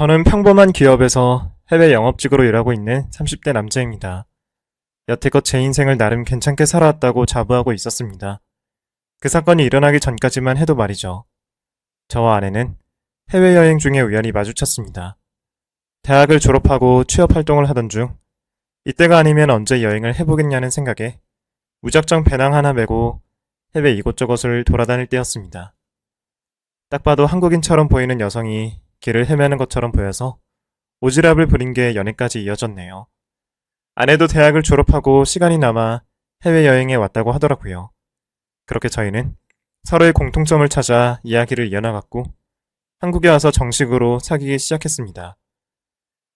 저는 평범한 기업에서 해외 영업직으로 일하고 있는 30대 남자입니다. 여태껏 제 인생을 나름 괜찮게 살아왔다고 자부하고 있었습니다. 그 사건이 일어나기 전까지만 해도 말이죠. 저와 아내는 해외여행 중에 우연히 마주쳤습니다. 대학을 졸업하고 취업 활동을 하던 중 이때가 아니면 언제 여행을 해보겠냐는 생각에 무작정 배낭 하나 메고 해외 이곳저곳을 돌아다닐 때였습니다. 딱 봐도 한국인처럼 보이는 여성이 길을 헤매는 것처럼 보여서 오지랖을 부린 게 연애까지 이어졌네요. 아내도 대학을 졸업하고 시간이 남아 해외여행에 왔다고 하더라고요. 그렇게 저희는 서로의 공통점을 찾아 이야기를 이어나갔고 한국에 와서 정식으로 사귀기 시작했습니다.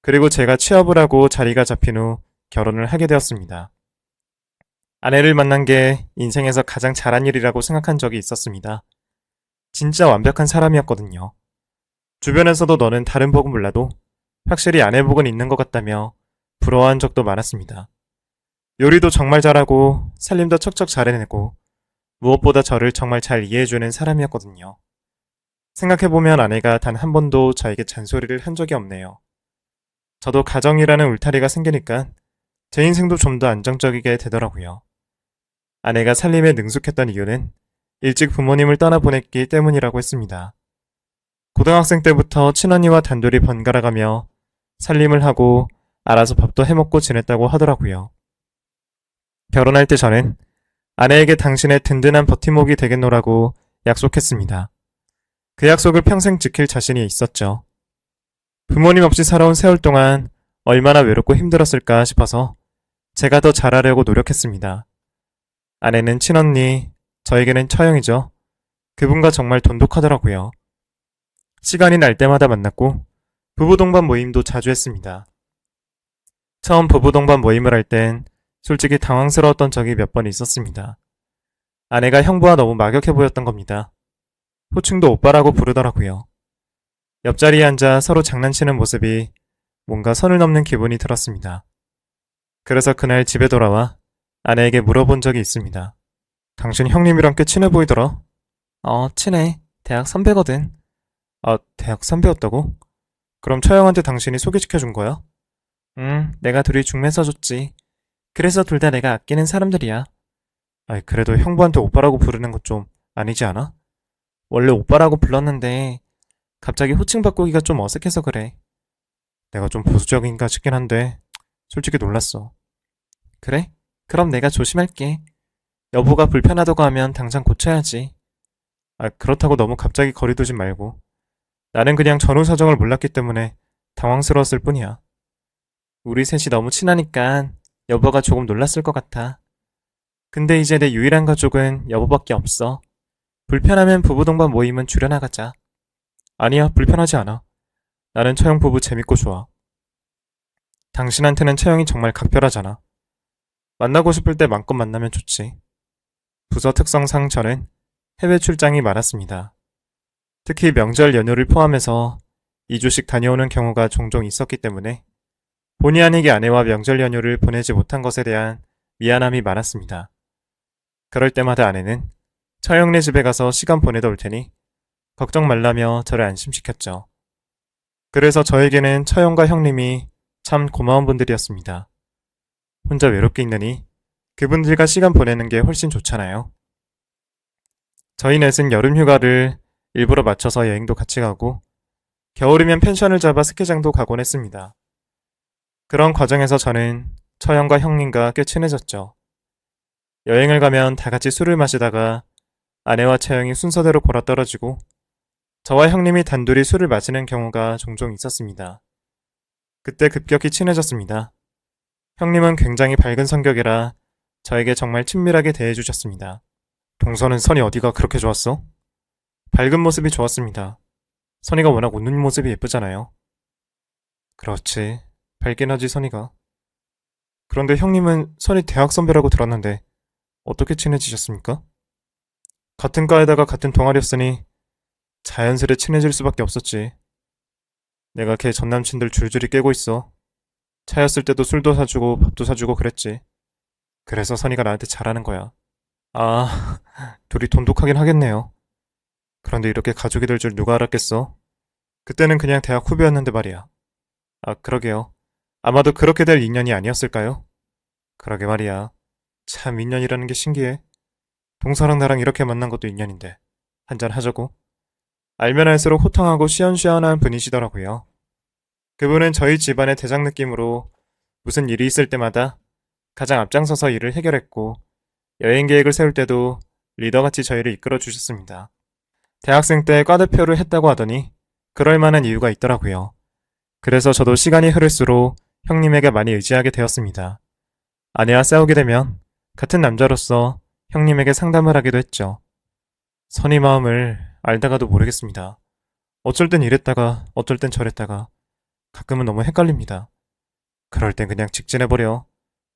그리고 제가 취업을 하고 자리가 잡힌 후 결혼을 하게 되었습니다. 아내를 만난 게 인생에서 가장 잘한 일이라고 생각한 적이 있었습니다. 진짜 완벽한 사람이었거든요. 주변에서도 너는 다른 복은 몰라도 확실히 아내 복은 있는 것 같다며 부러워한 적도 많았습니다. 요리도 정말 잘하고 살림도 척척 잘해내고 무엇보다 저를 정말 잘 이해해주는 사람이었거든요. 생각해보면 아내가 단 한 번도 저에게 잔소리를 한 적이 없네요. 저도 가정이라는 울타리가 생기니까 제 인생도 좀 더 안정적이게 되더라고요. 아내가 살림에 능숙했던 이유는 일찍 부모님을 떠나보냈기 때문이라고 했습니다. 고등학생 때부터 친언니와 단둘이 번갈아가며 살림을 하고 알아서 밥도 해먹고 지냈다고 하더라고요. 결혼할 때 저는 아내에게 당신의 든든한 버팀목이 되겠노라고 약속했습니다. 그 약속을 평생 지킬 자신이 있었죠. 부모님 없이 살아온 세월 동안 얼마나 외롭고 힘들었을까 싶어서 제가 더 잘하려고 노력했습니다. 아내는 친언니, 저에게는 처형이죠. 그분과 정말 돈독하더라고요. 시간이 날 때마다 만났고 부부 동반 모임도 자주 했습니다. 처음 부부 동반 모임을 할 땐 솔직히 당황스러웠던 적이 몇 번 있었습니다. 아내가 형부와 너무 막역해 보였던 겁니다. 호칭도 오빠라고 부르더라고요. 옆자리에 앉아 서로 장난치는 모습이 뭔가 선을 넘는 기분이 들었습니다. 그래서 그날 집에 돌아와 아내에게 물어본 적이 있습니다. 당신 형님이랑 꽤 친해 보이더라. 친해. 대학 선배거든. 대학 선배였다고? 그럼 처형한테 당신이 소개시켜준 거야? 응, 내가 둘이 중매서 줬지. 그래서 둘 다 내가 아끼는 사람들이야. 그래도 형부한테 오빠라고 부르는 것 좀 아니지 않아? 원래 오빠라고 불렀는데 갑자기 호칭 바꾸기가 좀 어색해서 그래. 내가 좀 보수적인가 싶긴 한데 솔직히 놀랐어. 그래? 그럼 내가 조심할게. 여보가 불편하다고 하면 당장 고쳐야지. 그렇다고 너무 갑자기 거리 두지 말고. 나는 그냥 전후 사정을 몰랐기 때문에 당황스러웠을 뿐이야. 우리 셋이 너무 친하니까 여보가 조금 놀랐을 것 같아. 근데 이제 내 유일한 가족은 여보밖에 없어. 불편하면 부부동반 모임은 줄여나가자. 아니야, 불편하지 않아. 나는 처형 부부 재밌고 좋아. 당신한테는 처형이 정말 각별하잖아. 만나고 싶을 때 마음껏 만나면 좋지. 부서 특성상 저는 해외 출장이 많았습니다. 특히 명절 연휴를 포함해서 2주씩 다녀오는 경우가 종종 있었기 때문에 본의 아니게 아내와 명절 연휴를 보내지 못한 것에 대한 미안함이 많았습니다. 그럴 때마다 아내는 처형네 집에 가서 시간 보내다 올 테니 걱정 말라며 저를 안심시켰죠. 그래서 저에게는 처형과 형님이 참 고마운 분들이었습니다. 혼자 외롭게 있느니 그분들과 시간 보내는 게 훨씬 좋잖아요. 저희 넷은 여름 휴가를 일부러 맞춰서 여행도 같이 가고 겨울이면 펜션을 잡아 스키장도 가곤 했습니다. 그런 과정에서 저는 처형과 형님과 꽤 친해졌죠. 여행을 가면 다 같이 술을 마시다가 아내와 처형이 순서대로 골아떨어지고 저와 형님이 단둘이 술을 마시는 경우가 종종 있었습니다. 그때 급격히 친해졌습니다. 형님은 굉장히 밝은 성격이라 저에게 정말 친밀하게 대해주셨습니다. 동서는 선이 어디가 그렇게 좋았어? 밝은 모습이 좋았습니다. 선이가 워낙 웃는 모습이 예쁘잖아요. 그렇지. 밝긴 하지, 선이가. 그런데 형님은 선이 대학 선배라고 들었는데 어떻게 친해지셨습니까? 같은 과에다가 같은 동아리였으니 자연스레 친해질 수밖에 없었지. 내가 걔 전남친들 줄줄이 깨고 있어. 차였을 때도 술도 사주고 밥도 사주고 그랬지. 그래서 선이가 나한테 잘하는 거야. 둘이 돈독하긴 하겠네요. 그런데 이렇게 가족이 될 줄 누가 알았겠어? 그때는 그냥 대학 후배였는데 말이야. 아, 그러게요. 아마도 그렇게 될 인연이 아니었을까요? 그러게 말이야. 참 인연이라는 게 신기해. 동서랑 나랑 이렇게 만난 것도 인연인데. 한잔 하자고. 알면 알수록 호탕하고 시원시원한 분이시더라고요. 그분은 저희 집안의 대장 느낌으로 무슨 일이 있을 때마다 가장 앞장서서 일을 해결했고 여행 계획을 세울 때도 리더같이 저희를 이끌어 주셨습니다. 대학생 때 과대표를 했다고 하더니 그럴 만한 이유가 있더라고요. 그래서 저도 시간이 흐를수록 형님에게 많이 의지하게 되었습니다. 아내와 싸우게 되면 같은 남자로서 형님에게 상담을 하기도 했죠. 선의 마음을 알다가도 모르겠습니다. 어쩔 땐 이랬다가 어쩔 땐 저랬다가 가끔은 너무 헷갈립니다. 그럴 땐 그냥 직진해버려.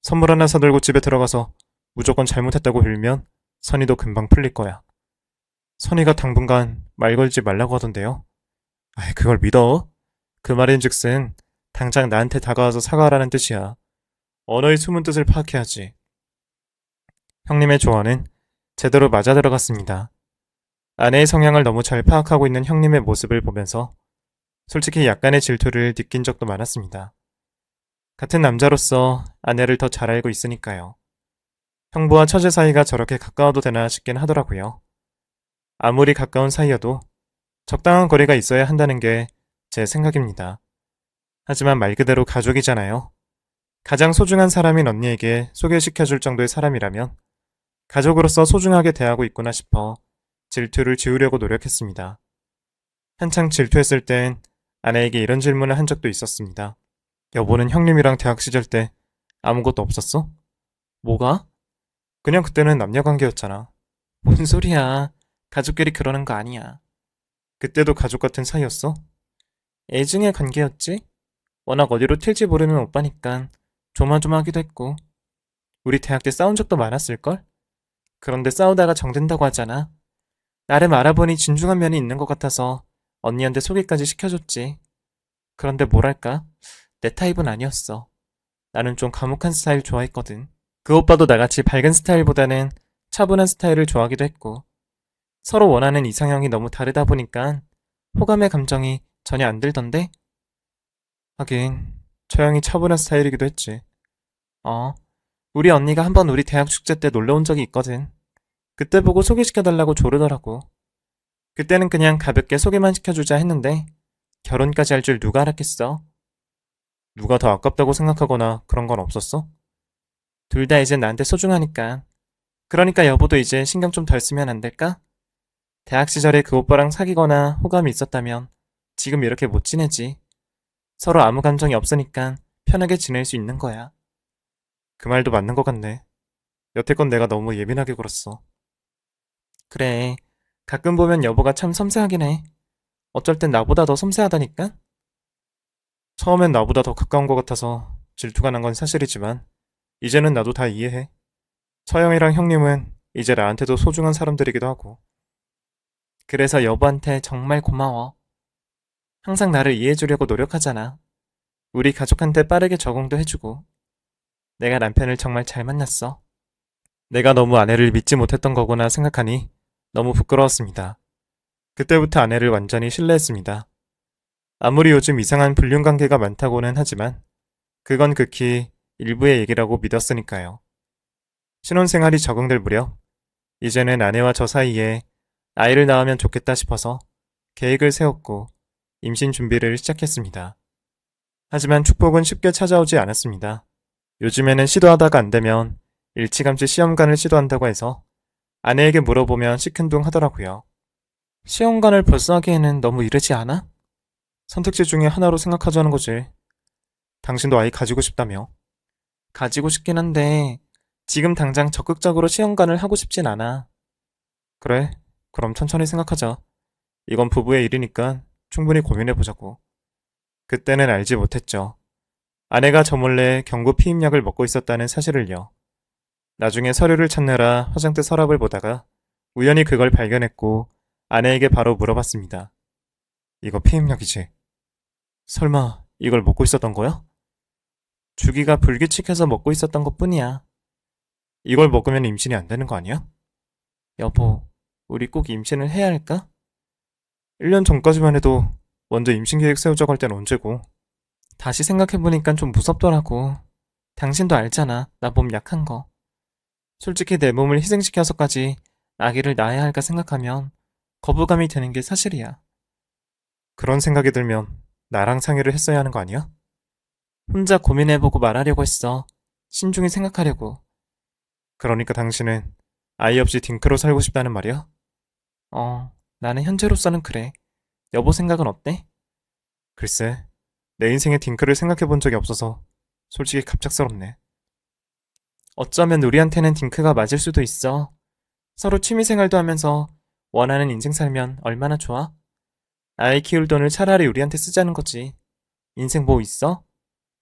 선물 하나 사들고 집에 들어가서 무조건 잘못했다고 빌면 선의도 금방 풀릴 거야. 선의가 당분간 말 걸지 말라고 하던데요. 아이, 그걸 믿어? 그 말인즉슨 당장 나한테 다가와서 사과하라는 뜻이야. 언어의 숨은 뜻을 파악해야지. 형님의 조언은 제대로 맞아들어갔습니다. 아내의 성향을 너무 잘 파악하고 있는 형님의 모습을 보면서 솔직히 약간의 질투를 느낀 적도 많았습니다. 같은 남자로서 아내를 더 잘 알고 있으니까요. 형부와 처제 사이가 저렇게 가까워도 되나 싶긴 하더라고요. 아무리 가까운 사이여도 적당한 거리가 있어야 한다는 게 제 생각입니다. 하지만 말 그대로 가족이잖아요. 가장 소중한 사람인 언니에게 소개시켜줄 정도의 사람이라면 가족으로서 소중하게 대하고 있구나 싶어 질투를 지우려고 노력했습니다. 한창 질투했을 땐 아내에게 이런 질문을 한 적도 있었습니다. 여보는 형님이랑 대학 시절 때 아무것도 없었어? 뭐가? 그냥 그때는 남녀관계였잖아. 뭔 소리야. 가족끼리 그러는 거 아니야. 그때도 가족 같은 사이였어? 애증의 관계였지? 워낙 어디로 튈지 모르는 오빠니까 조마조마하기도 했고 우리 대학 때 싸운 적도 많았을걸? 그런데 싸우다가 정든다고 하잖아. 나름 알아보니 진중한 면이 있는 것 같아서 언니한테 소개까지 시켜줬지. 그런데 뭐랄까? 내 타입은 아니었어. 나는 좀 과묵한 스타일 좋아했거든. 그 오빠도 나같이 밝은 스타일보다는 차분한 스타일을 좋아하기도 했고 서로 원하는 이상형이 너무 다르다 보니까 호감의 감정이 전혀 안 들던데? 하긴 처형이 차분한 스타일이기도 했지. 어, 우리 언니가 한번 우리 대학 축제 때 놀러 온 적이 있거든. 그때 보고 소개시켜달라고 조르더라고. 그때는 그냥 가볍게 소개만 시켜주자 했는데 결혼까지 할 줄 누가 알았겠어? 누가 더 아깝다고 생각하거나 그런 건 없었어? 둘 다 이제 나한테 소중하니까. 그러니까 여보도 이제 신경 좀 덜 쓰면 안 될까? 대학 시절에 그 오빠랑 사귀거나 호감이 있었다면 지금 이렇게 못 지내지. 서로 아무 감정이 없으니까 편하게 지낼 수 있는 거야. 그 말도 맞는 것 같네. 여태껏 내가 너무 예민하게 굴었어. 그래, 가끔 보면 여보가 참 섬세하긴 해. 어쩔 땐 나보다 더 섬세하다니까? 처음엔 나보다 더 가까운 것 같아서 질투가 난 건 사실이지만 이제는 나도 다 이해해. 처형이랑 형님은 이제 나한테도 소중한 사람들이기도 하고. 그래서 여보한테 정말 고마워. 항상 나를 이해해주려고 노력하잖아. 우리 가족한테 빠르게 적응도 해주고. 내가 남편을 정말 잘 만났어. 내가 너무 아내를 믿지 못했던 거구나 생각하니 너무 부끄러웠습니다. 그때부터 아내를 완전히 신뢰했습니다. 아무리 요즘 이상한 불륜관계가 많다고는 하지만 그건 극히 일부의 얘기라고 믿었으니까요. 신혼생활이 적응될 무렵 이제는 아내와 저 사이에 아이를 낳으면 좋겠다 싶어서 계획을 세웠고 임신 준비를 시작했습니다. 하지만 축복은 쉽게 찾아오지 않았습니다. 요즘에는 시도하다가 안 되면 일찌감치 시험관을 시도한다고 해서 아내에게 물어보면 시큰둥 하더라고요. 시험관을 벌써 하기에는 너무 이르지 않아? 선택지 중에 하나로 생각하자는 거지. 당신도 아이 가지고 싶다며. 가지고 싶긴 한데 지금 당장 적극적으로 시험관을 하고 싶진 않아. 그래, 그럼 천천히 생각하자. 이건 부부의 일이니까 충분히 고민해보자고. 그때는 알지 못했죠. 아내가 저 몰래 경구 피임약을 먹고 있었다는 사실을요. 나중에 서류를 찾느라 화장대 서랍을 보다가 우연히 그걸 발견했고 아내에게 바로 물어봤습니다. 이거 피임약이지? 설마 이걸 먹고 있었던 거야? 주기가 불규칙해서 먹고 있었던 것 뿐이야. 이걸 먹으면 임신이 안 되는 거 아니야? 여보, 우리 꼭 임신을 해야 할까? 1년 전까지만 해도 먼저 임신 계획 세우자고 할 땐 언제고. 다시 생각해보니까 좀 무섭더라고. 당신도 알잖아. 나 몸 약한 거. 솔직히 내 몸을 희생시켜서까지 아기를 낳아야 할까 생각하면 거부감이 드는 게 사실이야. 그런 생각이 들면 나랑 상의를 했어야 하는 거 아니야? 혼자 고민해보고 말하려고 했어. 신중히 생각하려고. 그러니까 당신은 아이 없이 딩크로 살고 싶다는 말이야? 나는 현재로서는 그래. 여보 생각은 어때? 글쎄, 내 인생에 딩크를 생각해 본 적이 없어서 솔직히 갑작스럽네. 어쩌면 우리한테는 딩크가 맞을 수도 있어. 서로 취미생활도 하면서 원하는 인생 살면 얼마나 좋아? 아이 키울 돈을 차라리 우리한테 쓰자는 거지. 인생 뭐 있어?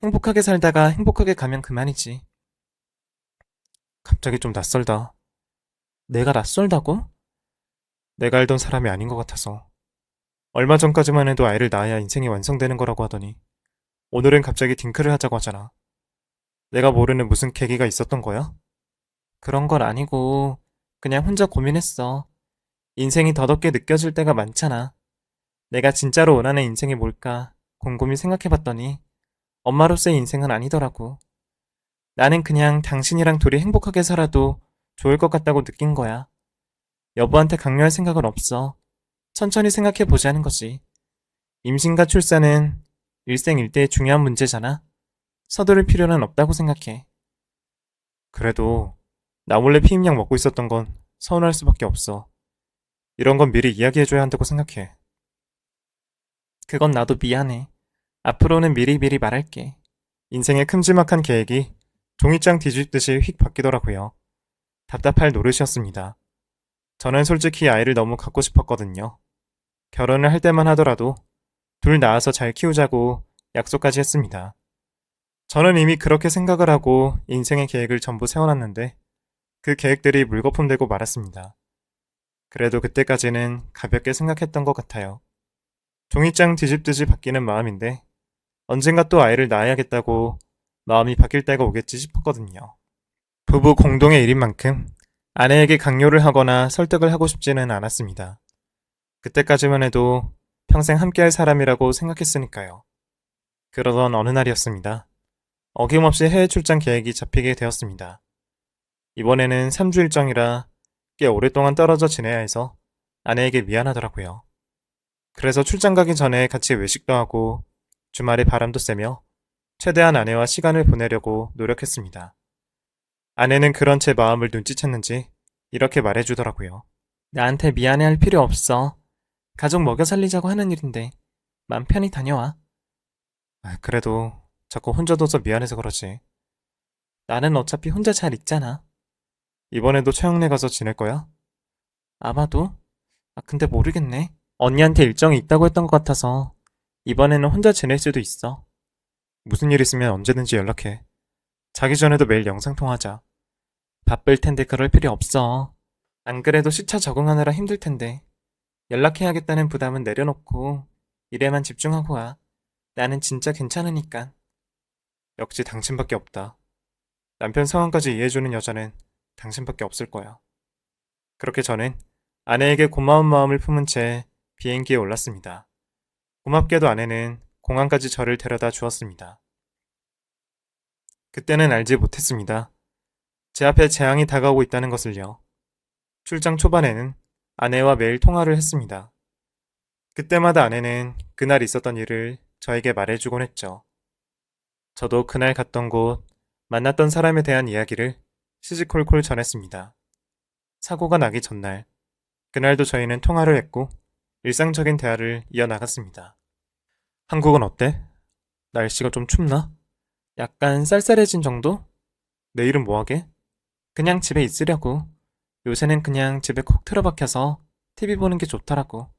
행복하게 살다가 행복하게 가면 그만이지. 갑자기 좀 낯설다. 내가 낯설다고? 내가 알던 사람이 아닌 것 같아서. 얼마 전까지만 해도 아이를 낳아야 인생이 완성되는 거라고 하더니 오늘은 갑자기 딩크를 하자고 하잖아. 내가 모르는 무슨 계기가 있었던 거야? 그런 건 아니고 그냥 혼자 고민했어. 인생이 더덥게 느껴질 때가 많잖아. 내가 진짜로 원하는 인생이 뭘까 곰곰이 생각해봤더니 엄마로서의 인생은 아니더라고. 나는 그냥 당신이랑 둘이 행복하게 살아도 좋을 것 같다고 느낀 거야. 여보한테 강요할 생각은 없어. 천천히 생각해보자는 거지. 임신과 출산은 일생일대의 중요한 문제잖아. 서두를 필요는 없다고 생각해. 그래도 나 몰래 피임약 먹고 있었던 건 서운할 수밖에 없어. 이런 건 미리 이야기해줘야 한다고 생각해. 그건 나도 미안해. 앞으로는 미리미리 말할게. 인생의 큼지막한 계획이 종이장 뒤집듯이 휙 바뀌더라고요. 답답할 노릇이었습니다. 저는 솔직히 아이를 너무 갖고 싶었거든요. 결혼을 할 때만 하더라도 둘 낳아서 잘 키우자고 약속까지 했습니다. 저는 이미 그렇게 생각을 하고 인생의 계획을 전부 세워놨는데 그 계획들이 물거품 되고 말았습니다. 그래도 그때까지는 가볍게 생각했던 것 같아요. 종이장 뒤집듯이 바뀌는 마음인데 언젠가 또 아이를 낳아야겠다고 마음이 바뀔 때가 오겠지 싶었거든요. 부부 공동의 일인 만큼 아내에게 강요를 하거나 설득을 하고 싶지는 않았습니다. 그때까지만 해도 평생 함께할 사람이라고 생각했으니까요. 그러던 어느 날이었습니다. 어김없이 해외 출장 계획이 잡히게 되었습니다. 이번에는 3주 일정이라 꽤 오랫동안 떨어져 지내야 해서 아내에게 미안하더라고요. 그래서 출장 가기 전에 같이 외식도 하고 주말에 바람도 쐬며 최대한 아내와 시간을 보내려고 노력했습니다. 아내는 그런 제 마음을 눈치챘는지 이렇게 말해주더라고요. 나한테 미안해할 필요 없어. 가족 먹여 살리자고 하는 일인데 맘 편히 다녀와. 그래도 자꾸 혼자 둬서 미안해서 그러지. 나는 어차피 혼자 잘 있잖아. 이번에도 처형네 가서 지낼 거야? 아마도? 근데 모르겠네. 언니한테 일정이 있다고 했던 것 같아서 이번에는 혼자 지낼 수도 있어. 무슨 일 있으면 언제든지 연락해. 자기 전에도 매일 영상통화하자. 바쁠 텐데 그럴 필요 없어. 안 그래도 시차 적응하느라 힘들 텐데. 연락해야겠다는 부담은 내려놓고 일에만 집중하고 와. 나는 진짜 괜찮으니까. 역시 당신밖에 없다. 남편 상황까지 이해해주는 여자는 당신밖에 없을 거야. 그렇게 저는 아내에게 고마운 마음을 품은 채 비행기에 올랐습니다. 고맙게도 아내는 공항까지 저를 데려다 주었습니다. 그때는 알지 못했습니다. 제 앞에 재앙이 다가오고 있다는 것을요. 출장 초반에는 아내와 매일 통화를 했습니다. 그때마다 아내는 그날 있었던 일을 저에게 말해주곤 했죠. 저도 그날 갔던 곳, 만났던 사람에 대한 이야기를 시시콜콜 전했습니다. 사고가 나기 전날, 그날도 저희는 통화를 했고 일상적인 대화를 이어나갔습니다. 한국은 어때? 날씨가 좀 춥나? 약간 쌀쌀해진 정도? 내일은 뭐하게? 그냥 집에 있으려고. 요새는 그냥 집에 콕 틀어박혀서 TV 보는 게 좋더라고.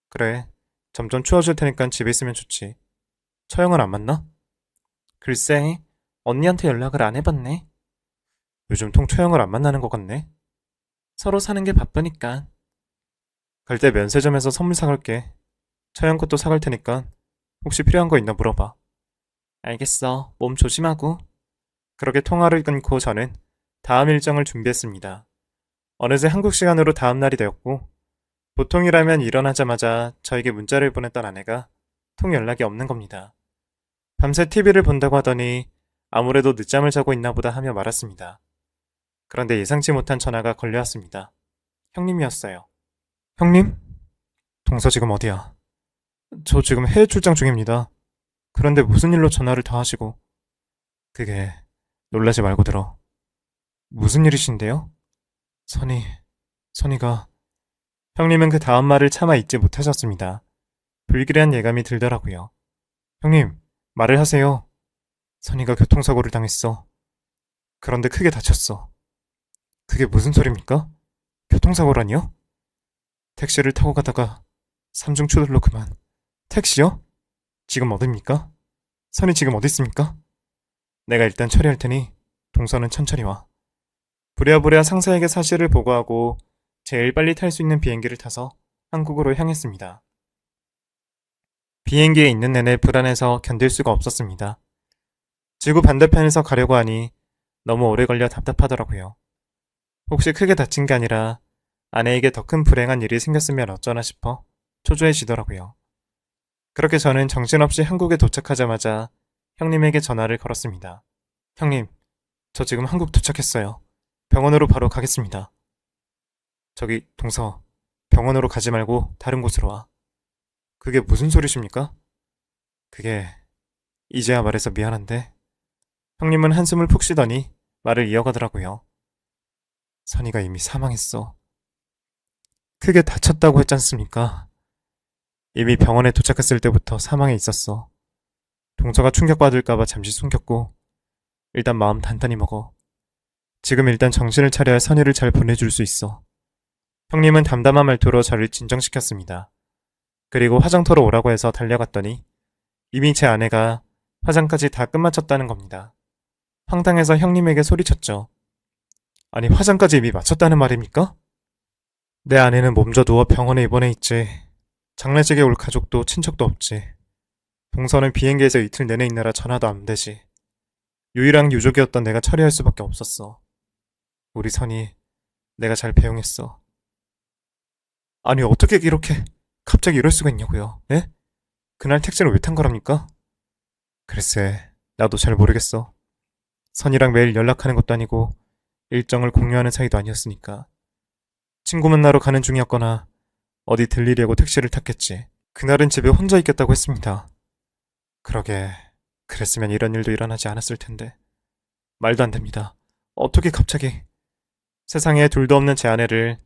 그래, 점점 추워질 테니까 집에 있으면 좋지. 처형은 안 만나? 글쎄, 언니한테 연락을 안 해봤네. 요즘 통 처형을 안 만나는 것 같네. 서로 사는 게 바쁘니까. 갈 때 면세점에서 선물 사갈게. 처형 것도 사갈 테니까 혹시 필요한 거 있나 물어봐. 알겠어. 몸 조심하고. 그렇게 통화를 끊고 저는 다음 일정을 준비했습니다. 어느새 한국 시간으로 다음 날이 되었고 보통이라면 일어나자마자 저에게 문자를 보냈던 아내가 통 연락이 없는 겁니다. 밤새 TV를 본다고 하더니 아무래도 늦잠을 자고 있나 보다 하며 말았습니다. 그런데 예상치 못한 전화가 걸려왔습니다. 형님이었어요. 형님? 동서 지금 어디야? 저 지금 해외 출장 중입니다. 그런데 무슨 일로 전화를 다 하시고? 그게 놀라지 말고 들어. 무슨 일이신데요? 선이가 형님은 그 다음 말을 차마 잊지 못하셨습니다. 불길한 예감이 들더라고요. 형님, 말을 하세요. 선이가 교통사고를 당했어. 그런데 크게 다쳤어. 그게 무슨 소리입니까? 교통사고라니요? 택시를 타고 가다가 삼중 추돌로 그만. 택시요? 지금 어딥니까? 선이 지금 어디 있습니까? 내가 일단 처리할 테니 동서는 천천히 와. 부랴부랴 상사에게 사실을 보고하고 제일 빨리 탈 수 있는 비행기를 타서 한국으로 향했습니다. 비행기에 있는 내내 불안해서 견딜 수가 없었습니다. 지구 반대편에서 가려고 하니 너무 오래 걸려 답답하더라고요. 혹시 크게 다친 게 아니라 아내에게 더 큰 불행한 일이 생겼으면 어쩌나 싶어 초조해지더라고요. 그렇게 저는 정신없이 한국에 도착하자마자 형님에게 전화를 걸었습니다. 형님, 저 지금 한국 도착했어요. 병원으로 바로 가겠습니다. 저기, 동서, 병원으로 가지 말고 다른 곳으로 와. 그게 무슨 소리십니까? 그게, 이제야 말해서 미안한데, 형님은 한숨을 푹 쉬더니 말을 이어가더라고요. 선이가 이미 사망했어. 크게 다쳤다고 했지 않습니까? 이미 병원에 도착했을 때부터 사망해 있었어. 동서가 충격받을까봐 잠시 숨겼고, 일단 마음 단단히 먹어. 지금 일단 정신을 차려야 선이를 잘 보내줄 수 있어. 형님은 담담한 말투로 저를 진정시켰습니다. 그리고 화장터로 오라고 해서 달려갔더니 이미 제 아내가 화장까지 다 끝마쳤다는 겁니다. 황당해서 형님에게 소리쳤죠. 아니, 화장까지 이미 마쳤다는 말입니까? 내 아내는 몸져 누워 병원에 입원해 있지. 장례식에 올 가족도 친척도 없지. 동서는 비행기에서 이틀 내내 있느라 전화도 안 되지. 유일한 유족이었던 내가 처리할 수밖에 없었어. 우리 선이 내가 잘 배웅했어. 아니, 어떻게 이렇게 갑자기 이럴 수가 있냐고요. 예? 그날 택시를 왜 탄 거랍니까? 글쎄, 나도 잘 모르겠어. 선이랑 매일 연락하는 것도 아니고 일정을 공유하는 사이도 아니었으니까. 친구 만나러 가는 중이었거나 어디 들리려고 택시를 탔겠지. 그날은 집에 혼자 있겠다고 했습니다. 그러게, 그랬으면 이런 일도 일어나지 않았을 텐데. 말도 안 됩니다. 어떻게 갑자기. 세상에 둘도 없는 제 아내를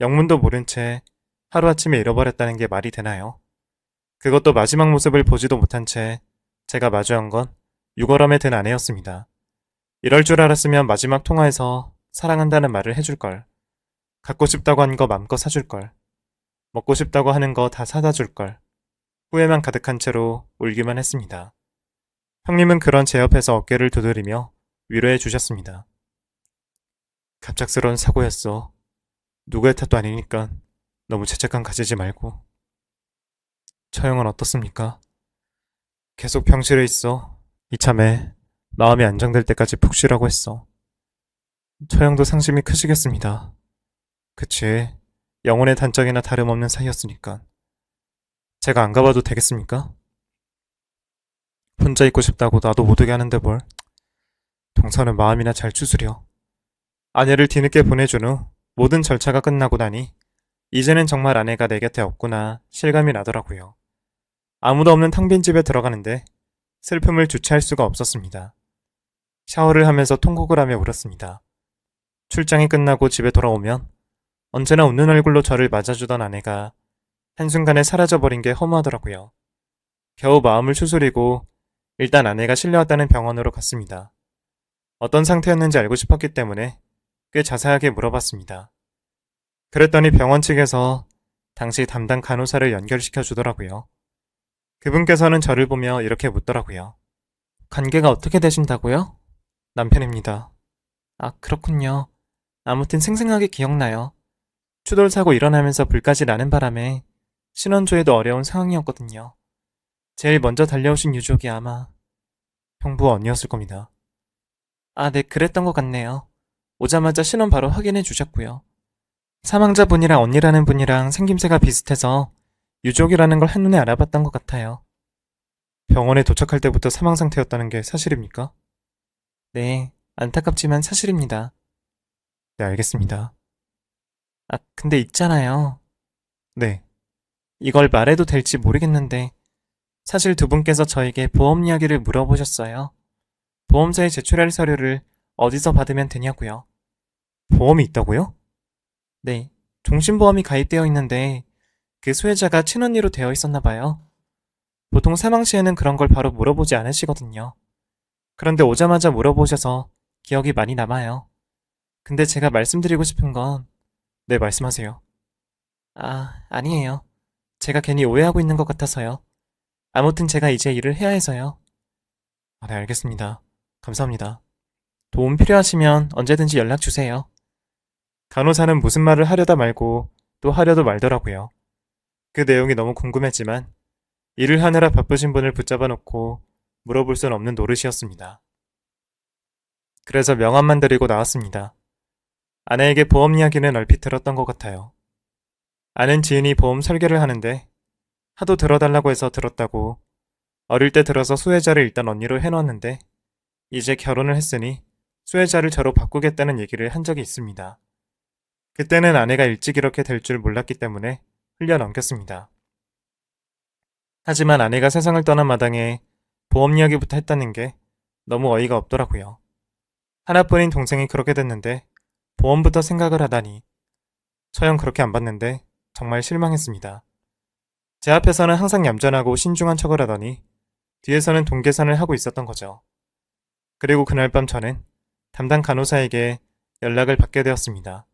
영문도 모른 채 하루아침에 잃어버렸다는 게 말이 되나요? 그것도 마지막 모습을 보지도 못한 채 제가 마주한 건 6월함에 든 아내였습니다. 이럴 줄 알았으면 마지막 통화에서 사랑한다는 말을 해줄걸. 갖고 싶다고 한 거 맘껏 사줄걸. 먹고 싶다고 하는 거 다 사다 줄걸. 후회만 가득한 채로 울기만 했습니다. 형님은 그런 제 옆에서 어깨를 두드리며 위로해 주셨습니다. 갑작스러운 사고였어. 누구의 탓도 아니니까 너무 죄책감 가지지 말고. 처형은 어떻습니까? 계속 병실에 있어. 이참에 마음이 안정될 때까지 푹 쉬라고 했어. 처형도 상심이 크시겠습니다. 그치, 영혼의 단짝이나 다름없는 사이였으니까. 제가 안 가봐도 되겠습니까? 혼자 있고 싶다고 나도 못 오게 하는데 뭘. 동서는 마음이나 잘 추스려. 아내를 뒤늦게 보내준 후 모든 절차가 끝나고 나니 이제는 정말 아내가 내 곁에 없구나 실감이 나더라고요. 아무도 없는 텅 빈 집에 들어가는데 슬픔을 주체할 수가 없었습니다. 샤워를 하면서 통곡을 하며 울었습니다. 출장이 끝나고 집에 돌아오면 언제나 웃는 얼굴로 저를 맞아주던 아내가 한순간에 사라져버린 게 허무하더라고요. 겨우 마음을 추스리고 일단 아내가 실려왔다는 병원으로 갔습니다. 어떤 상태였는지 알고 싶었기 때문에 꽤 자세하게 물어봤습니다. 그랬더니 병원 측에서 당시 담당 간호사를 연결시켜 주더라고요. 그분께서는 저를 보며 이렇게 묻더라고요. 관계가 어떻게 되신다고요? 남편입니다. 아, 그렇군요. 아무튼 생생하게 기억나요. 추돌 사고 일어나면서 불까지 나는 바람에 신원조회도 어려운 상황이었거든요. 제일 먼저 달려오신 유족이 아마 형부 언니였을 겁니다. 아, 네, 그랬던 것 같네요. 오자마자 신원 바로 확인해 주셨고요. 사망자분이랑 언니라는 분이랑 생김새가 비슷해서 유족이라는 걸 한눈에 알아봤던 것 같아요. 병원에 도착할 때부터 사망 상태였다는 게 사실입니까? 네, 안타깝지만 사실입니다. 네, 알겠습니다. 아, 근데 있잖아요. 네. 이걸 말해도 될지 모르겠는데, 사실 두 분께서 저에게 보험 이야기를 물어보셨어요. 보험사에 제출할 서류를 어디서 받으면 되냐고요. 보험이 있다고요? 네. 종신보험이 가입되어 있는데, 그 수혜자가 친언니로 되어 있었나 봐요. 보통 사망 시에는 그런 걸 바로 물어보지 않으시거든요. 그런데 오자마자 물어보셔서 기억이 많이 남아요. 근데 제가 말씀드리고 싶은 건, 네, 말씀하세요. 아, 아니에요. 제가 괜히 오해하고 있는 것 같아서요. 아무튼 제가 이제 일을 해야 해서요. 아, 네, 알겠습니다. 감사합니다. 도움 필요하시면 언제든지 연락 주세요. 간호사는 무슨 말을 하려다 말고 또 하려도 말더라고요. 그 내용이 너무 궁금했지만 일을 하느라 바쁘신 분을 붙잡아 놓고 물어볼 순 없는 노릇이었습니다. 그래서 명함만 드리고 나왔습니다. 아내에게 보험 이야기는 얼핏 들었던 것 같아요. 아는 지인이 보험 설계를 하는데 하도 들어달라고 해서 들었다고 어릴 때 들어서 수혜자를 일단 언니로 해놨는데 이제 결혼을 했으니 수혜자를 저로 바꾸겠다는 얘기를 한 적이 있습니다. 그때는 아내가 일찍 이렇게 될 줄 몰랐기 때문에 흘려 넘겼습니다. 하지만 아내가 세상을 떠난 마당에 보험 이야기부터 했다는 게 너무 어이가 없더라고요. 하나뿐인 동생이 그렇게 됐는데 보험부터 생각을 하다니 처형 그렇게 안 받는데 정말 실망했습니다. 제 앞에서는 항상 얌전하고 신중한 척을 하더니 뒤에서는 돈 계산을 하고 있었던 거죠. 그리고 그날 밤 저는 담당 간호사에게 연락을 받게 되었습니다.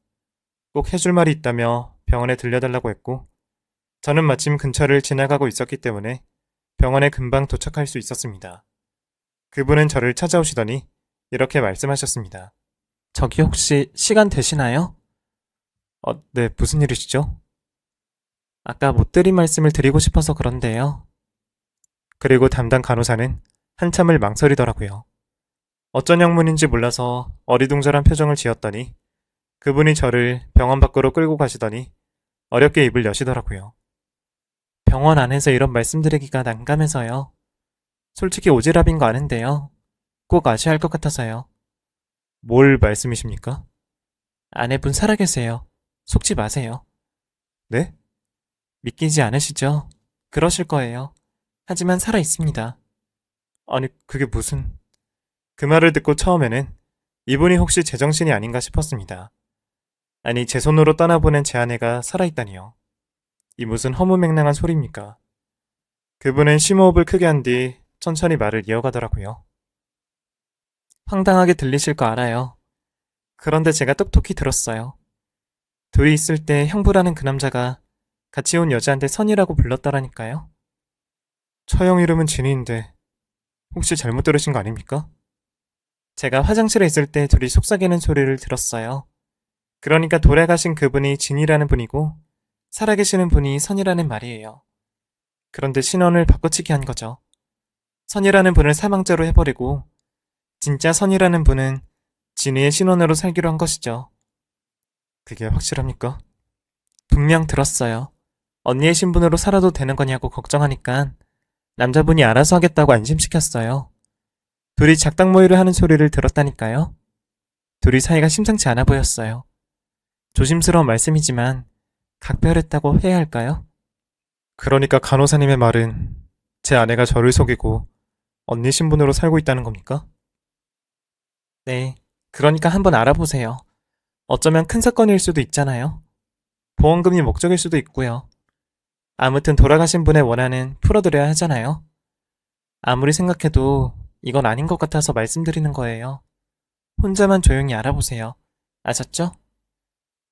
꼭 해줄 말이 있다며 병원에 들려달라고 했고 저는 마침 근처를 지나가고 있었기 때문에 병원에 금방 도착할 수 있었습니다. 그분은 저를 찾아오시더니 이렇게 말씀하셨습니다. 저기 혹시 시간 되시나요? 네, 무슨 일이시죠? 아까 못 드린 말씀을 드리고 싶어서 그런데요. 그리고 담당 간호사는 한참을 망설이더라고요. 어쩐 영문인지 몰라서 어리둥절한 표정을 지었더니 그분이 저를 병원 밖으로 끌고 가시더니 어렵게 입을 여시더라고요. 병원 안에서 이런 말씀드리기가 난감해서요. 솔직히 오지랖인 거 아는데요. 꼭 아셔야 할 것 같아서요. 뭘 말씀이십니까? 아내분 살아계세요. 속지 마세요. 네? 믿기지 않으시죠? 그러실 거예요. 하지만 살아 있습니다. 아니, 그게 무슨... 그 말을 듣고 처음에는 이분이 혹시 제정신이 아닌가 싶었습니다. 아니, 제 손으로 떠나보낸 제 아내가 살아있다니요. 이 무슨 허무맹랑한 소리입니까? 그분은 심호흡을 크게 한 뒤 천천히 말을 이어가더라고요. 황당하게 들리실 거 알아요. 그런데 제가 똑똑히 들었어요. 둘이 있을 때 형부라는 그 남자가 같이 온 여자한테 선이라고 불렀더라니까요. 처형 이름은 진희인데 혹시 잘못 들으신 거 아닙니까? 제가 화장실에 있을 때 둘이 속삭이는 소리를 들었어요. 그러니까 돌아가신 그분이 진이라는 분이고 살아계시는 분이 선이라는 말이에요. 그런데 신원을 바꿔치기 한 거죠. 선이라는 분을 사망자로 해버리고 진짜 선이라는 분은 진이의 신원으로 살기로 한 것이죠. 그게 확실합니까? 분명 들었어요. 언니의 신분으로 살아도 되는 거냐고 걱정하니까 남자분이 알아서 하겠다고 안심시켰어요. 둘이 작당 모의를 하는 소리를 들었다니까요. 둘이 사이가 심상치 않아 보였어요. 조심스러운 말씀이지만 각별했다고 해야 할까요? 그러니까 간호사님의 말은 제 아내가 저를 속이고 언니 신분으로 살고 있다는 겁니까? 네, 그러니까 한번 알아보세요. 어쩌면 큰 사건일 수도 있잖아요. 보험금이 목적일 수도 있고요. 아무튼 돌아가신 분의 원한은 풀어드려야 하잖아요. 아무리 생각해도 이건 아닌 것 같아서 말씀드리는 거예요. 혼자만 조용히 알아보세요. 아셨죠?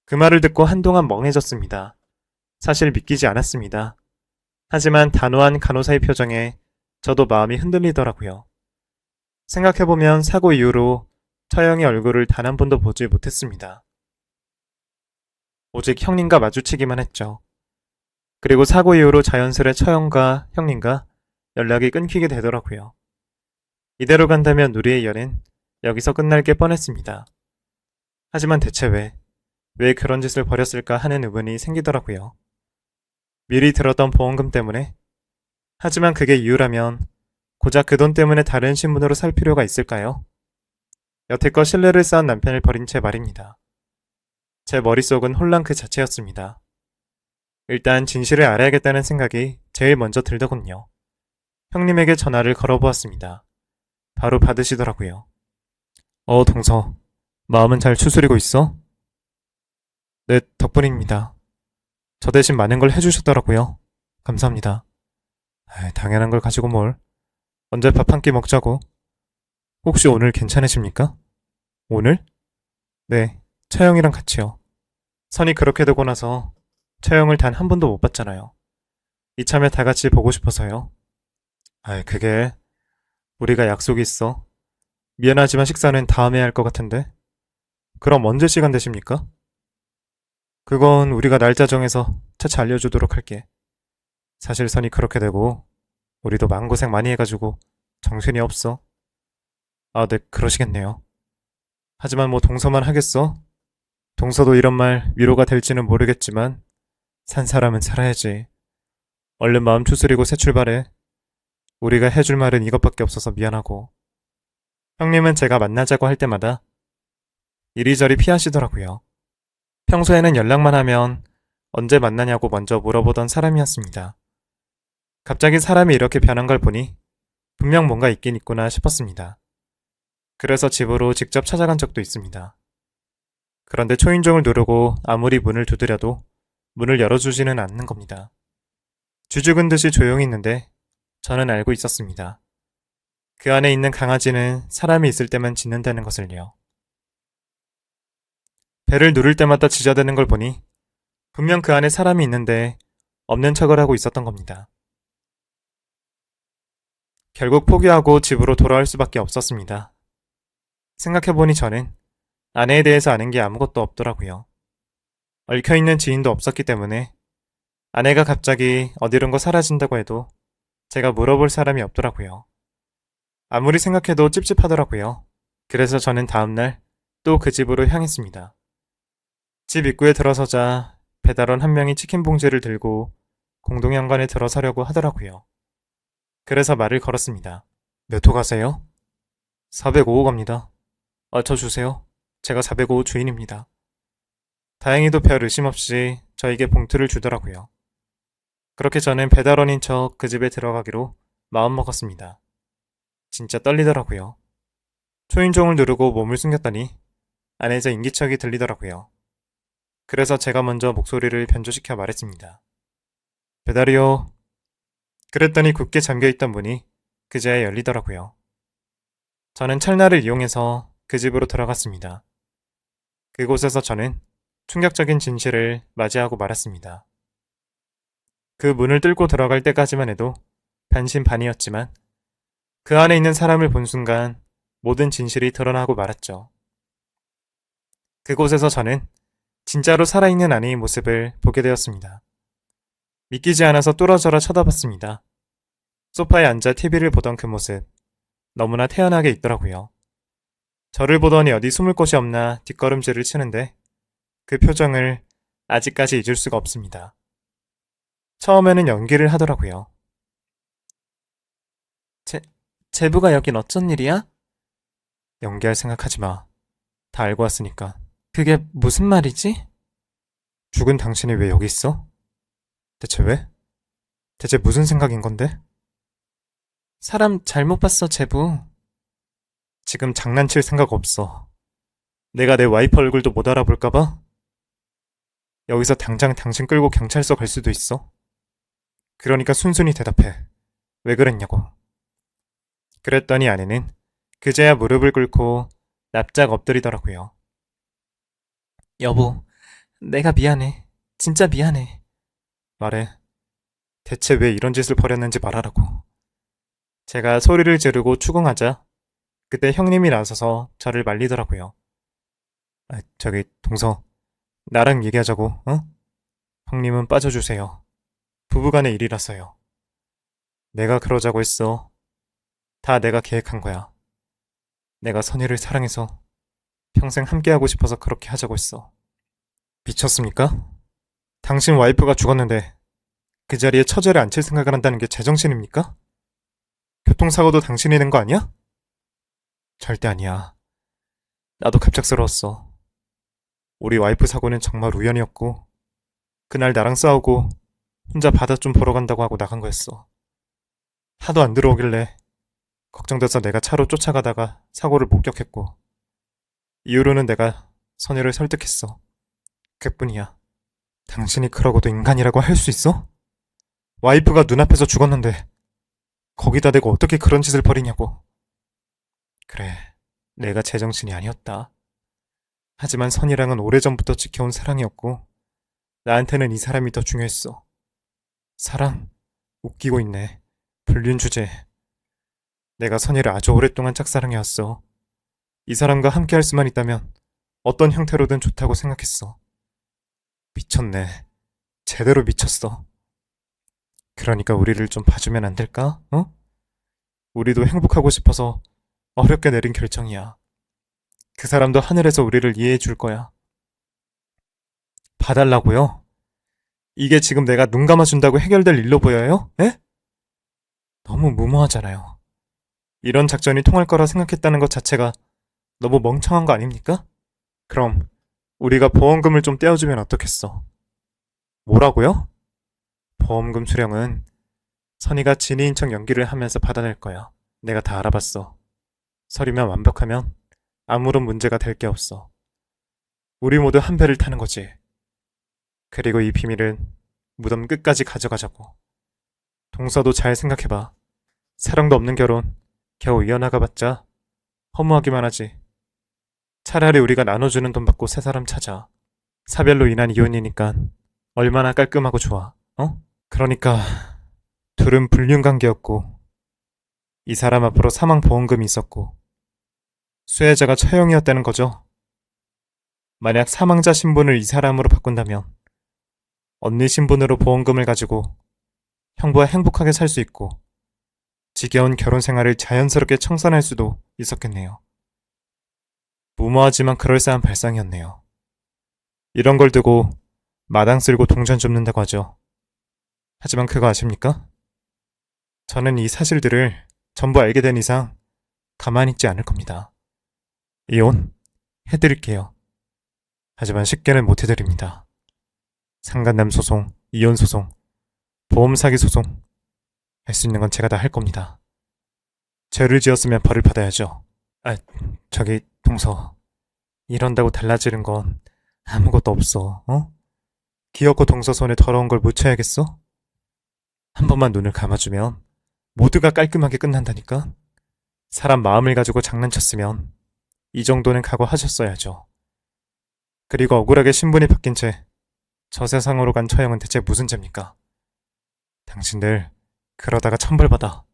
그 말을 듣고 한동안 멍해졌습니다. 사실 믿기지 않았습니다. 하지만 단호한 간호사의 표정에 저도 마음이 흔들리더라고요. 생각해보면 사고 이후로 처형의 얼굴을 단 한 번도 보지 못했습니다. 오직 형님과 마주치기만 했죠. 그리고 사고 이후로 자연스레 처형과 형님과 연락이 끊기게 되더라고요. 이대로 간다면 우리의 연은 여기서 끝날 게 뻔했습니다. 하지만 대체 왜? 왜 그런 짓을 벌였을까 하는 의문이 생기더라고요. 미리 들었던 보험금 때문에? 하지만 그게 이유라면 고작 그 돈 때문에 다른 신분으로 살 필요가 있을까요? 여태껏 신뢰를 쌓은 남편을 버린 채 말입니다. 제 머릿속은 혼란 그 자체였습니다. 일단 진실을 알아야겠다는 생각이 제일 먼저 들더군요. 형님에게 전화를 걸어보았습니다. 바로 받으시더라고요. 동서. 마음은 잘 추스리고 있어? 네, 덕분입니다. 저 대신 많은 걸 해주셨더라고요. 감사합니다. 당연한 걸 가지고 뭘. 언제 밥 한 끼 먹자고. 혹시 오늘 괜찮으십니까? 오늘? 네, 차영이랑 같이요. 선이 그렇게 되고 나서 차영을 단 한 번도 못 봤잖아요. 이참에 다 같이 보고 싶어서요. 그게 우리가 약속이 있어. 미안하지만 식사는 다음에 할 것 같은데. 그럼 언제 시간 되십니까? 그건 우리가 날짜 정해서 차차 알려주도록 할게. 사실 선이 그렇게 되고 우리도 마음고생 많이 해가지고 정신이 없어. 네, 그러시겠네요. 하지만 뭐 동서만 하겠어? 동서도 이런 말 위로가 될지는 모르겠지만 산 사람은 살아야지. 얼른 마음 추스리고 새 출발해. 우리가 해줄 말은 이것밖에 없어서 미안하고. 형님은 제가 만나자고 할 때마다 이리저리 피하시더라고요. 평소에는 연락만 하면 언제 만나냐고 먼저 물어보던 사람이었습니다. 갑자기 사람이 이렇게 변한 걸 보니 분명 뭔가 있긴 있구나 싶었습니다. 그래서 집으로 직접 찾아간 적도 있습니다. 그런데 초인종을 누르고 아무리 문을 두드려도 문을 열어주지는 않는 겁니다. 쥐죽은 듯이 조용히 있는데 저는 알고 있었습니다. 그 안에 있는 강아지는 사람이 있을 때만 짖는다는 것을요. 배를 누를 때마다 짖어대는 걸 보니 분명 그 안에 사람이 있는데 없는 척을 하고 있었던 겁니다. 결국 포기하고 집으로 돌아올 수밖에 없었습니다. 생각해보니 저는 아내에 대해서 아는 게 아무것도 없더라고요. 얽혀있는 지인도 없었기 때문에 아내가 갑자기 어디론가 사라진다고 해도 제가 물어볼 사람이 없더라고요. 아무리 생각해도 찝찝하더라고요. 그래서 저는 다음날 또 그 집으로 향했습니다. 집 입구에 들어서자 배달원 한 명이 치킨 봉지를 들고 공동현관에 들어서려고 하더라고요. 그래서 말을 걸었습니다. 몇 호 가세요? 405호 갑니다. 저 주세요. 제가 405호 주인입니다. 다행히도 별 의심 없이 저에게 봉투를 주더라고요. 그렇게 저는 배달원인 척 그 집에 들어가기로 마음먹었습니다. 진짜 떨리더라고요. 초인종을 누르고 몸을 숨겼더니 안에서 인기척이 들리더라고요. 그래서 제가 먼저 목소리를 변조시켜 말했습니다. 배달이요. 그랬더니 굳게 잠겨있던 문이 그제야 열리더라고요. 저는 찰나를 이용해서 그 집으로 들어갔습니다. 그곳에서 저는 충격적인 진실을 맞이하고 말았습니다. 그 문을 뚫고 들어갈 때까지만 해도 반신반의였지만 그 안에 있는 사람을 본 순간 모든 진실이 드러나고 말았죠. 그곳에서 저는 진짜로 살아있는 아내의 모습을 보게 되었습니다. 믿기지 않아서 뚫어져라 쳐다봤습니다. 소파에 앉아 TV를 보던 그 모습, 너무나 태연하게 있더라고요. 저를 보더니 어디 숨을 곳이 없나 뒷걸음질을 치는데 그 표정을 아직까지 잊을 수가 없습니다. 처음에는 연기를 하더라고요. 제부가 여긴 어쩐 일이야? 연기할 생각하지 마. 다 알고 왔으니까. 그게 무슨 말이지? 죽은 당신이 왜 여기 있어? 대체 왜? 대체 무슨 생각인 건데? 사람 잘못 봤어, 제부. 지금 장난칠 생각 없어. 내가 내 와이프 얼굴도 못 알아볼까봐? 여기서 당장 당신 끌고 경찰서 갈 수도 있어. 그러니까 순순히 대답해. 왜 그랬냐고. 그랬더니 아내는 그제야 무릎을 꿇고 납작 엎드리더라고요. 여보, 내가 미안해. 진짜 미안해. 말해. 대체 왜 이런 짓을 벌였는지 말하라고. 제가 소리를 지르고 추궁하자 그때 형님이 나서서 저를 말리더라고요. 저기 동서, 나랑 얘기하자고, 어? 형님은 빠져주세요. 부부간의 일이라서요. 내가 그러자고 했어. 다 내가 계획한 거야. 내가 선희를 사랑해서 평생 함께하고 싶어서 그렇게 하자고 했어. 미쳤습니까? 당신 와이프가 죽었는데 그 자리에 처제를 앉힐 생각을 한다는 게 제정신입니까? 교통사고도 당신이 낸 거 아니야? 절대 아니야. 나도 갑작스러웠어. 우리 와이프 사고는 정말 우연이었고 그날 나랑 싸우고 혼자 바다 좀 보러 간다고 하고 나간 거였어. 하도 안 들어오길래 걱정돼서 내가 차로 쫓아가다가 사고를 목격했고 이후로는 내가 선의를 설득했어. 그뿐이야. 당신이 그러고도 인간이라고 할 수 있어? 와이프가 눈앞에서 죽었는데 거기다 대고 어떻게 그런 짓을 벌이냐고. 그래, 내가 제정신이 아니었다. 하지만 선이랑은 오래전부터 지켜온 사랑이었고 나한테는 이 사람이 더 중요했어. 사랑? 웃기고 있네. 불륜 주제. 내가 선이를 아주 오랫동안 짝사랑해왔어. 이 사람과 함께 할 수만 있다면 어떤 형태로든 좋다고 생각했어. 미쳤네. 제대로 미쳤어. 그러니까 우리를 좀 봐주면 안 될까? 어? 우리도 행복하고 싶어서 어렵게 내린 결정이야. 그 사람도 하늘에서 우리를 이해해 줄 거야. 봐달라고요? 이게 지금 내가 눈 감아준다고 해결될 일로 보여요? 에? 너무 무모하잖아요. 이런 작전이 통할 거라 생각했다는 것 자체가 너무 멍청한 거 아닙니까? 그럼 우리가 보험금을 좀 떼어주면 어떻겠어? 뭐라고요? 보험금 수령은 선이가 진이인 척 연기를 하면서 받아낼 거야. 내가 다 알아봤어. 서류만 완벽하면 아무런 문제가 될 게 없어. 우리 모두 한 배를 타는 거지. 그리고 이 비밀은 무덤 끝까지 가져가자고. 동서도 잘 생각해봐. 사랑도 없는 결혼 겨우 이어나가봤자 허무하기만 하지. 차라리 우리가 나눠주는 돈 받고 새 사람 찾아. 사별로 인한 이혼이니까 얼마나 깔끔하고 좋아. 어? 그러니까 둘은 불륜 관계였고 이 사람 앞으로 사망보험금이 있었고 수혜자가 처형이었다는 거죠. 만약 사망자 신분을 이 사람으로 바꾼다면 언니 신분으로 보험금을 가지고 형부와 행복하게 살 수 있고 지겨운 결혼 생활을 자연스럽게 청산할 수도 있었겠네요. 무모하지만 그럴싸한 발상이었네요. 이런 걸 두고 마당 쓸고 동전 줍는다고 하죠. 하지만 그거 아십니까? 저는 이 사실들을 전부 알게 된 이상 가만히 있지 않을 겁니다. 이혼 해드릴게요. 하지만 쉽게는 못 해드립니다. 상간남 소송, 이혼 소송, 보험 사기 소송 할 수 있는 건 제가 다 할 겁니다. 죄를 지었으면 벌을 받아야죠. 아, 저기 동서, 이런다고 달라지는 건 아무것도 없어. 어? 기어코 동서 손에 더러운 걸 묻혀야겠어? 한 번만 눈을 감아주면 모두가 깔끔하게 끝난다니까? 사람 마음을 가지고 장난쳤으면 이 정도는 각오하셨어야죠. 그리고 억울하게 신분이 바뀐 채 저 세상으로 간 처형은 대체 무슨 죄입니까? 당신들 그러다가 천벌받아.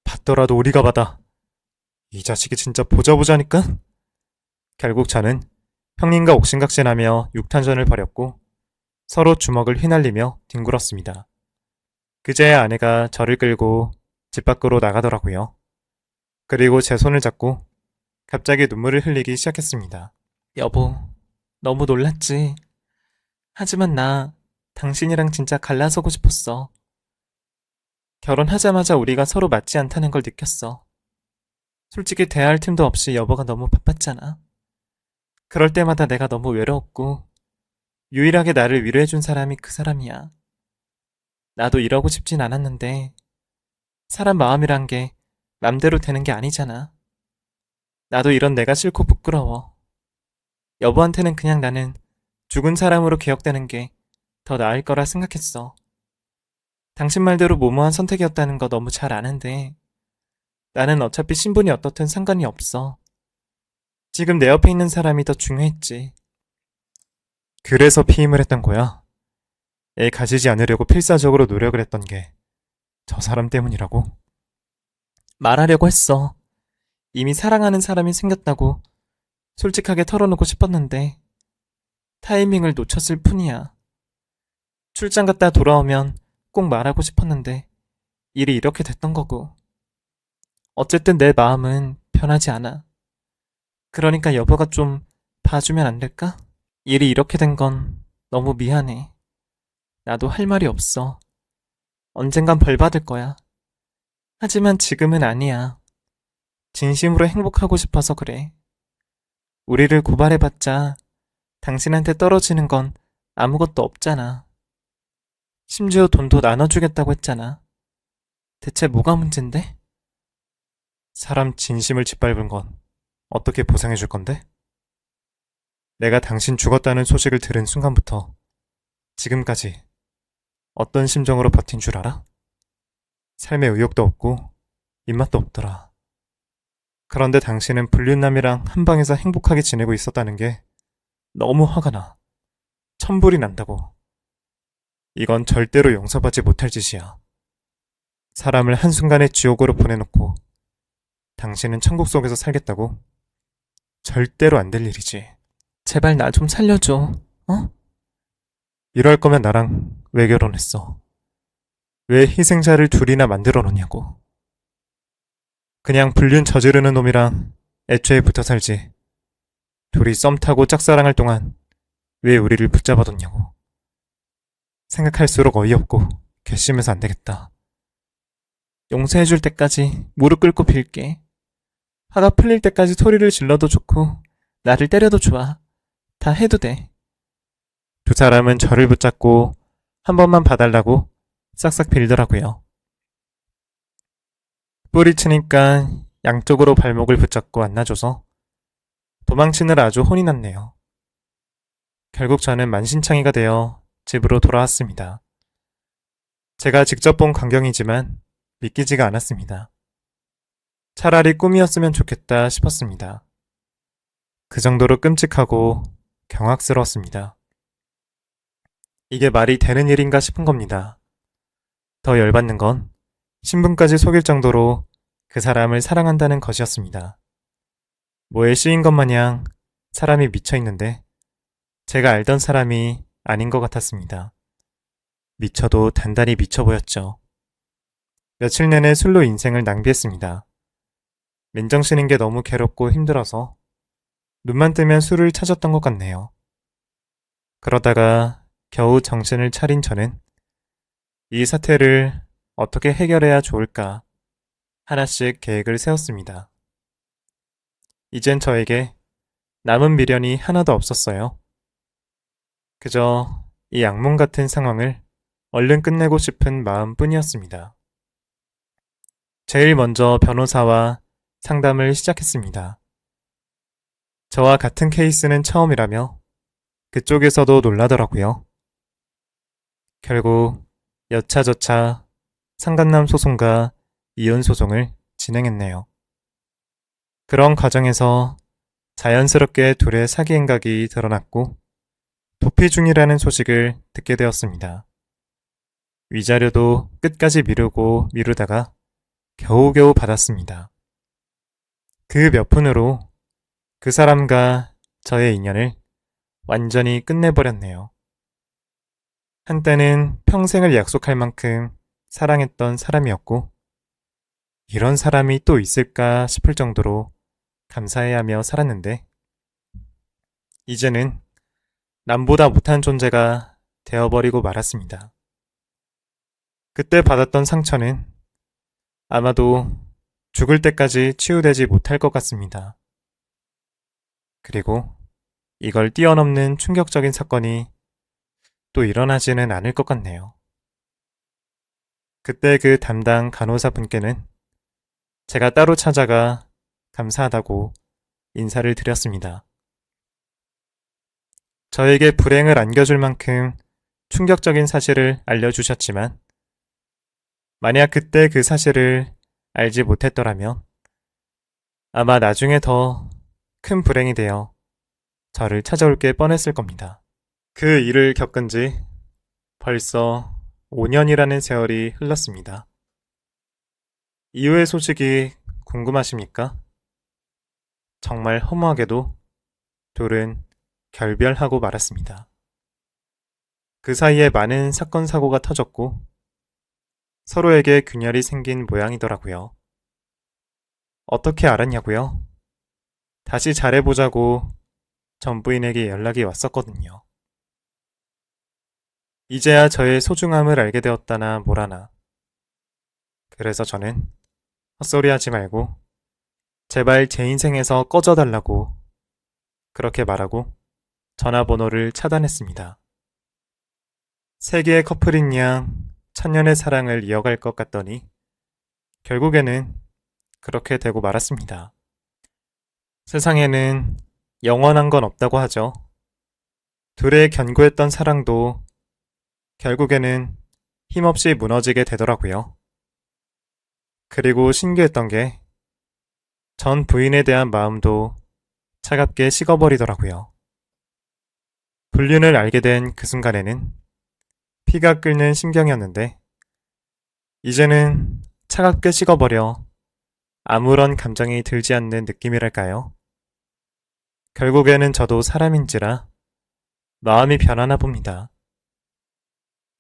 받더라도 우리가 받아. 이 자식이 진짜 보자보자니까? 결국 저는 형님과 옥신각신하며 육탄전을 벌였고 서로 주먹을 휘날리며 뒹굴었습니다. 그제야 아내가 저를 끌고 집 밖으로 나가더라고요. 그리고 제 손을 잡고 갑자기 눈물을 흘리기 시작했습니다. 여보, 너무 놀랐지? 하지만 나 당신이랑 진짜 갈라서고 싶었어. 결혼하자마자 우리가 서로 맞지 않다는 걸 느꼈어. 솔직히 대화할 틈도 없이 여보가 너무 바빴잖아. 그럴 때마다 내가 너무 외로웠고 유일하게 나를 위로해준 사람이 그 사람이야. 나도 이러고 싶진 않았는데 사람 마음이란 게 맘대로 되는 게 아니잖아. 나도 이런 내가 싫고 부끄러워. 여보한테는 그냥 나는 죽은 사람으로 기억되는 게 더 나을 거라 생각했어. 당신 말대로 무모한 선택이었다는 거 너무 잘 아는데 나는 어차피 신분이 어떻든 상관이 없어. 지금 내 옆에 있는 사람이 더 중요했지. 그래서 피임을 했던 거야. 애 가지지 않으려고 필사적으로 노력을 했던 게 저 사람 때문이라고. 말하려고 했어. 이미 사랑하는 사람이 생겼다고 솔직하게 털어놓고 싶었는데 타이밍을 놓쳤을 뿐이야. 출장 갔다 돌아오면 꼭 말하고 싶었는데 일이 이렇게 됐던 거고. 어쨌든 내 마음은 변하지 않아. 그러니까 여보가 좀 봐주면 안 될까? 일이 이렇게 된 건 너무 미안해. 나도 할 말이 없어. 언젠간 벌 받을 거야. 하지만 지금은 아니야. 진심으로 행복하고 싶어서 그래. 우리를 고발해봤자 당신한테 떨어지는 건 아무것도 없잖아. 심지어 돈도 나눠주겠다고 했잖아. 대체 뭐가 문젠데? 사람 진심을 짓밟은 건 어떻게 보상해줄 건데? 내가 당신 죽었다는 소식을 들은 순간부터 지금까지 어떤 심정으로 버틴 줄 알아? 삶에 의욕도 없고 입맛도 없더라. 그런데 당신은 불륜남이랑 한 방에서 행복하게 지내고 있었다는 게 너무 화가 나. 천불이 난다고. 이건 절대로 용서받지 못할 짓이야. 사람을 한순간에 지옥으로 보내놓고 당신은 천국 속에서 살겠다고? 절대로 안 될 일이지. 제발 나 좀 살려줘. 어? 이럴 거면 나랑 왜 결혼했어? 왜 희생자를 둘이나 만들어 놓냐고. 그냥 불륜 저지르는 놈이랑 애초에 붙어 살지. 둘이 썸 타고 짝사랑할 동안 왜 우리를 붙잡아뒀냐고. 생각할수록 어이없고 괘씸해서 안 되겠다. 용서해줄 때까지 무릎 꿇고 빌게. 화가 풀릴 때까지 소리를 질러도 좋고 나를 때려도 좋아. 다 해도 돼. 두 사람은 저를 붙잡고 한 번만 봐달라고 싹싹 빌더라고요. 뿌리치니까 양쪽으로 발목을 붙잡고 안아줘서 도망치느라 아주 혼이 났네요. 결국 저는 만신창이가 되어 집으로 돌아왔습니다. 제가 직접 본 광경이지만 믿기지가 않았습니다. 차라리 꿈이었으면 좋겠다 싶었습니다. 그 정도로 끔찍하고 경악스러웠습니다. 이게 말이 되는 일인가 싶은 겁니다. 더 열받는 건 신분까지 속일 정도로 그 사람을 사랑한다는 것이었습니다. 뭐에 씌인 것 마냥 사람이 미쳐 있는데 제가 알던 사람이 아닌 것 같았습니다. 미쳐도 단단히 미쳐 보였죠. 며칠 내내 술로 인생을 낭비했습니다. 맨정신인 게 너무 괴롭고 힘들어서 눈만 뜨면 술을 찾았던 것 같네요. 그러다가 겨우 정신을 차린 저는 이 사태를 어떻게 해결해야 좋을까 하나씩 계획을 세웠습니다. 이젠 저에게 남은 미련이 하나도 없었어요. 그저 이 악몽 같은 상황을 얼른 끝내고 싶은 마음뿐이었습니다. 제일 먼저 변호사와 상담을 시작했습니다. 저와 같은 케이스는 처음이라며 그쪽에서도 놀라더라고요. 결국 여차저차 상간남 소송과 이혼 소송을 진행했네요. 그런 과정에서 자연스럽게 둘의 사기 행각이 드러났고 도피 중이라는 소식을 듣게 되었습니다. 위자료도 끝까지 미루고 미루다가 겨우겨우 받았습니다. 그 몇 푼으로 그 사람과 저의 인연을 완전히 끝내버렸네요. 한때는 평생을 약속할 만큼 사랑했던 사람이었고 이런 사람이 또 있을까 싶을 정도로 감사해하며 살았는데 이제는 남보다 못한 존재가 되어버리고 말았습니다. 그때 받았던 상처는 아마도 죽을 때까지 치유되지 못할 것 같습니다. 그리고 이걸 뛰어넘는 충격적인 사건이 또 일어나지는 않을 것 같네요. 그때 그 담당 간호사 분께는 제가 따로 찾아가 감사하다고 인사를 드렸습니다. 저에게 불행을 안겨줄 만큼 충격적인 사실을 알려주셨지만 만약 그때 그 사실을 알지 못했더라면 아마 나중에 더 큰 불행이 되어 저를 찾아올 게 뻔했을 겁니다. 그 일을 겪은 지 벌써 5년이라는 세월이 흘렀습니다. 이후의 소식이 궁금하십니까? 정말 허무하게도 둘은 결별하고 말았습니다. 그 사이에 많은 사건 사고가 터졌고 서로에게 균열이 생긴 모양이더라고요. 어떻게 알았냐고요? 다시 잘해보자고 전 부인에게 연락이 왔었거든요. 이제야 저의 소중함을 알게 되었다나 뭐라나. 그래서 저는 헛소리하지 말고 제발 제 인생에서 꺼져달라고 그렇게 말하고 전화번호를 차단했습니다. 세계의 커플인 양 천년의 사랑을 이어갈 것 같더니 결국에는 그렇게 되고 말았습니다. 세상에는 영원한 건 없다고 하죠. 둘의 견고했던 사랑도 결국에는 힘없이 무너지게 되더라고요. 그리고 신기했던 게 전 부인에 대한 마음도 차갑게 식어버리더라고요. 불륜을 알게 된 그 순간에는 피가 끓는 심경이었는데 이제는 차갑게 식어버려 아무런 감정이 들지 않는 느낌이랄까요? 결국에는 저도 사람인지라 마음이 변하나 봅니다.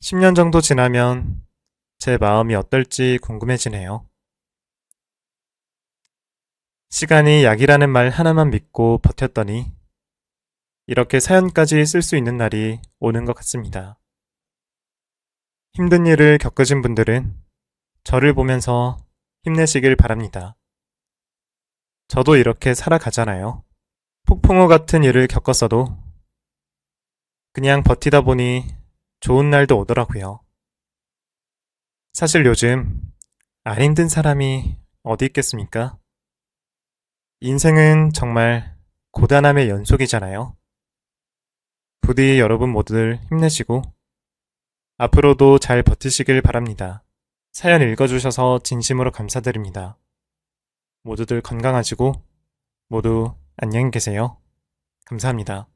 10년 정도 지나면 제 마음이 어떨지 궁금해지네요. 시간이 약이라는 말 하나만 믿고 버텼더니 이렇게 사연까지 쓸 수 있는 날이 오는 것 같습니다. 힘든 일을 겪으신 분들은 저를 보면서 힘내시길 바랍니다. 저도 이렇게 살아가잖아요. 폭풍우 같은 일을 겪었어도 그냥 버티다 보니 좋은 날도 오더라고요. 사실 요즘 안 힘든 사람이 어디 있겠습니까? 인생은 정말 고단함의 연속이잖아요. 부디 여러분 모두들 힘내시고 앞으로도 잘 버티시길 바랍니다. 사연 읽어주셔서 진심으로 감사드립니다. 모두들 건강하시고 모두 안녕히 계세요. 감사합니다.